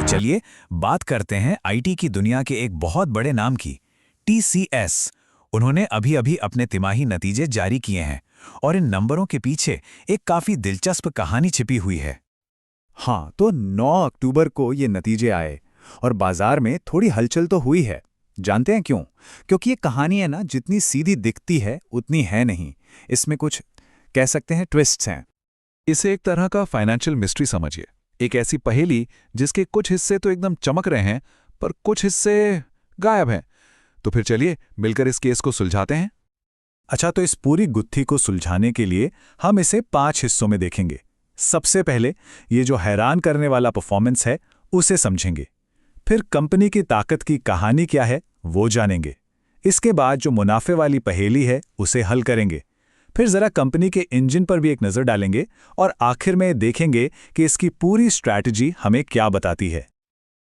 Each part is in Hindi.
चलिए बात करते हैं आईटी की दुनिया के एक बहुत बड़े नाम की, टीसीएस। उन्होंने अभी अभी अपने तिमाही नतीजे जारी किए हैं और इन नंबरों के पीछे एक काफी दिलचस्प कहानी छिपी हुई है। हाँ, तो 9 अक्टूबर को ये नतीजे आए और बाजार में थोड़ी हलचल तो हुई है। जानते हैं क्यों? क्योंकि ये कहानी है ना, जितनी सीधी दिखती है उतनी है नहीं। इसमें कुछ कह सकते हैं ट्विस्ट्स हैं। इसे एक तरह का फाइनेंशियल मिस्ट्री समझिए, एक ऐसी पहेली जिसके कुछ हिस्से तो एकदम चमक रहे हैं पर कुछ हिस्से गायब हैं। तो फिर चलिए मिलकर इस केस को सुलझाते हैं। अच्छा, तो इस पूरी गुत्थी को सुलझाने के लिए हम इसे 5 हिस्सों में देखेंगे। सबसे पहले ये जो हैरान करने वाला परफॉर्मेंस है उसे समझेंगे। फिर कंपनी की ताकत की कहानी क्या है वो जानेंगे। इसके बाद जो मुनाफे वाली पहेली है उसे हल करेंगे। फिर जरा कंपनी के इंजन पर भी एक नजर डालेंगे और आखिर में देखेंगे कि इसकी पूरी स्ट्रैटेजी हमें क्या बताती है।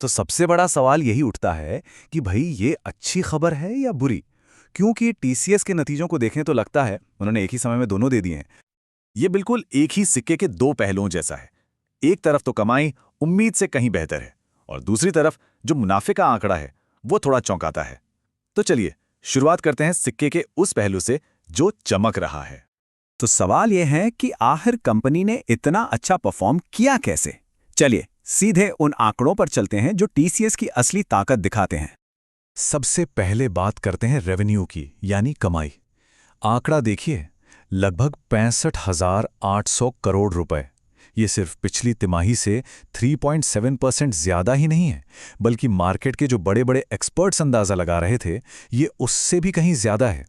तो सबसे बड़ा सवाल यही उठता है कि भाई ये अच्छी खबर है या बुरी, क्योंकि टीसीएस के नतीजों को देखें तो लगता है उन्होंने एक ही समय में दोनों दे दिए हैं। ये बिल्कुल एक ही सिक्के के दो पहलुओं जैसा है। एक तरफ तो कमाई उम्मीद से कहीं बेहतर है और दूसरी तरफ जो मुनाफे का आंकड़ा है वो थोड़ा चौंकाता है। तो चलिए शुरुआत करते हैं सिक्के के उस पहलू से जो चमक रहा है। तो सवाल यह है कि आखिर कंपनी ने इतना अच्छा परफॉर्म किया कैसे? चलिए सीधे उन आंकड़ों पर चलते हैं जो टीसीएस की असली ताकत दिखाते हैं। सबसे पहले बात करते हैं रेवेन्यू की, यानी कमाई। आंकड़ा देखिए, लगभग 65,800 करोड़ रुपए। ये सिर्फ पिछली तिमाही से 3.7% ज्यादा ही नहीं है, बल्कि मार्केट के जो बड़े बड़े एक्सपर्ट्स अंदाजा लगा रहे थे ये उससे भी कहीं ज्यादा है।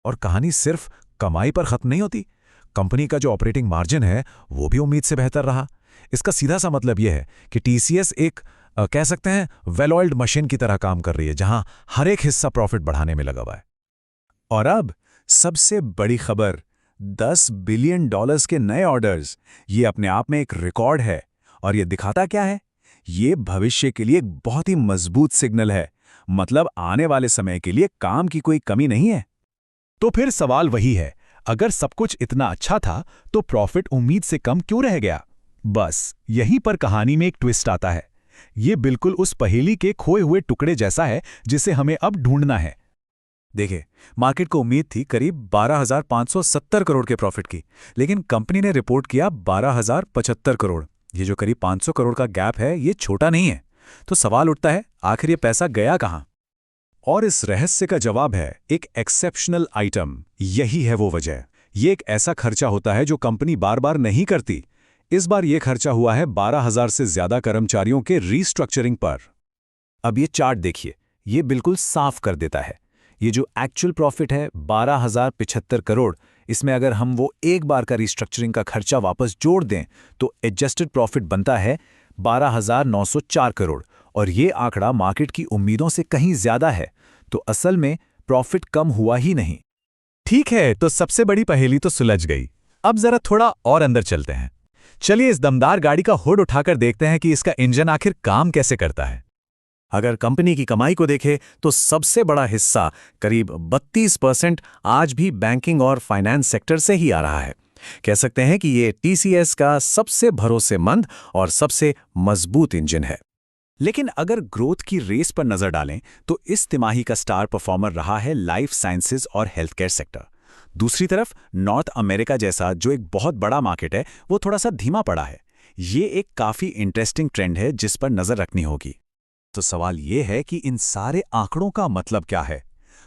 और कहानी सिर्फ कमाई पर खत्म नहीं होती। कंपनी का जो ऑपरेटिंग मार्जिन है वो भी उम्मीद से बेहतर रहा। इसका सीधा सा मतलब यह है कि टीसीएस एक कह सकते हैं वेल ऑयल्ड मशीन की तरह काम कर रही है, जहां हर एक हिस्सा प्रॉफिट बढ़ाने में लगा हुआ है। और अब सबसे बड़ी खबर, $10 बिलियन के नए ऑर्डर्स। ये अपने आप में एक रिकॉर्ड है। और ये दिखाता क्या है? ये भविष्य के लिए एक बहुत ही मजबूत सिग्नल है। मतलब आने वाले समय के लिए काम की कोई कमी नहीं है। तो फिर सवाल वही है, अगर सब कुछ इतना अच्छा था तो प्रॉफिट उम्मीद से कम क्यों रह गया? बस यहीं पर कहानी में एक ट्विस्ट आता है। ये बिल्कुल उस पहेली के खोए हुए टुकड़े जैसा है जिसे हमें अब ढूंढना है। देखिए, मार्केट को उम्मीद थी करीब 12,570 करोड़ के प्रॉफिट की, लेकिन कंपनी ने रिपोर्ट किया 12,075 करोड़। ये जो करीब 500 करोड़ का गैप है ये छोटा नहीं है। तो सवाल उठता है, आखिर ये पैसा गया कहां? और इस रहस्य का जवाब है एक एक्सेप्शनल आइटम। यही है वो वजह। ये एक ऐसा खर्चा होता है जो कंपनी बार बार नहीं करती। इस बार ये खर्चा हुआ है 12,000 से ज्यादा कर्मचारियों के रीस्ट्रक्चरिंग पर। अब ये चार्ट देखिए, ये बिल्कुल साफ कर देता है। ये जो एक्चुअल प्रॉफिट है 12,075 करोड़, इसमें अगर हम वो एक बार का रीस्ट्रक्चरिंग का खर्चा वापस जोड़ दें तो एडजस्टेड प्रॉफिट बनता है 12,904 करोड़। और ये आंकड़ा मार्केट की उम्मीदों से कहीं ज्यादा है। तो असल में प्रॉफिट कम हुआ ही नहीं। ठीक है, तो सबसे बड़ी पहेली तो सुलझ गई। अब जरा थोड़ा और अंदर चलते हैं। चलिए इस दमदार गाड़ी का हुड उठाकर देखते हैं कि इसका इंजन आखिर काम कैसे करता है। अगर कंपनी की कमाई को देखें तो सबसे बड़ा हिस्सा करीब 32% आज भी बैंकिंग और फाइनेंस सेक्टर से ही आ रहा है। कह सकते हैं कि ये टीसीएस का सबसे भरोसेमंद और सबसे मजबूत इंजन है। लेकिन अगर ग्रोथ की रेस पर नजर डालें तो इस तिमाही का स्टार परफॉर्मर रहा है लाइफ साइंसेज और हेल्थ केयर सेक्टर। दूसरी तरफ नॉर्थ अमेरिका जैसा जो एक बहुत बड़ा मार्केट है वो थोड़ा सा धीमा पड़ा है। ये एक काफी इंटरेस्टिंग ट्रेंड है जिस पर नजर रखनी होगी। तो सवाल ये है कि इन सारे आंकड़ों का मतलब क्या है?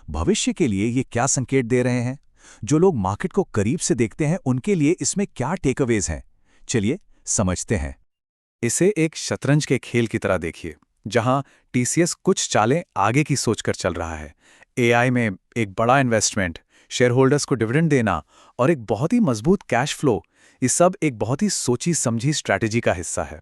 भविष्य के लिए ये क्या संकेत दे रहे हैं? जो लोग मार्केट को करीब से देखते हैं उनके लिए इसमें क्या टेकअवेज हैं? चलिए समझते हैं। इसे एक शतरंज के खेल की तरह देखिए, जहां टीसीएस कुछ चालें आगे की सोचकर चल रहा है। एआई में एक बड़ा इन्वेस्टमेंट, शेयर होल्डर्स को डिविडेंड देना और एक बहुत ही मजबूत कैश फ्लो, ये सब एक बहुत ही सोची समझी स्ट्रैटेजी का हिस्सा है।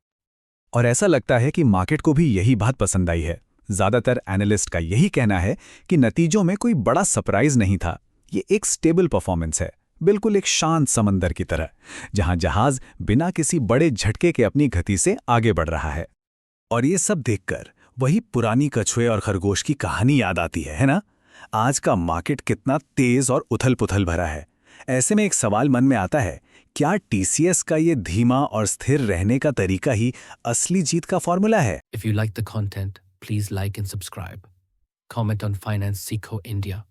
और ऐसा लगता है कि मार्केट को भी यही बात पसंद आई है। ज्यादातर एनालिस्ट का यही कहना है कि नतीजों में कोई बड़ा सरप्राइज नहीं था। ये एक स्टेबल परफॉर्मेंस है, बिल्कुल एक शांत समंदर की तरह, जहां जहाज बिना किसी बड़े झटके के अपनी गति से आगे बढ़ रहा है। और ये सब देखकर वही पुरानी कछुए और खरगोश की कहानी याद आती है ना? आज का मार्केट कितना तेज और उथल पुथल भरा है। ऐसे में एक सवाल मन में आता है, क्या टीसीएस का ये धीमा और स्थिर रहने का तरीका ही असली जीत का फॉर्मूला है? If you like the content, please like and subscribe. Comment on Finance Seco India.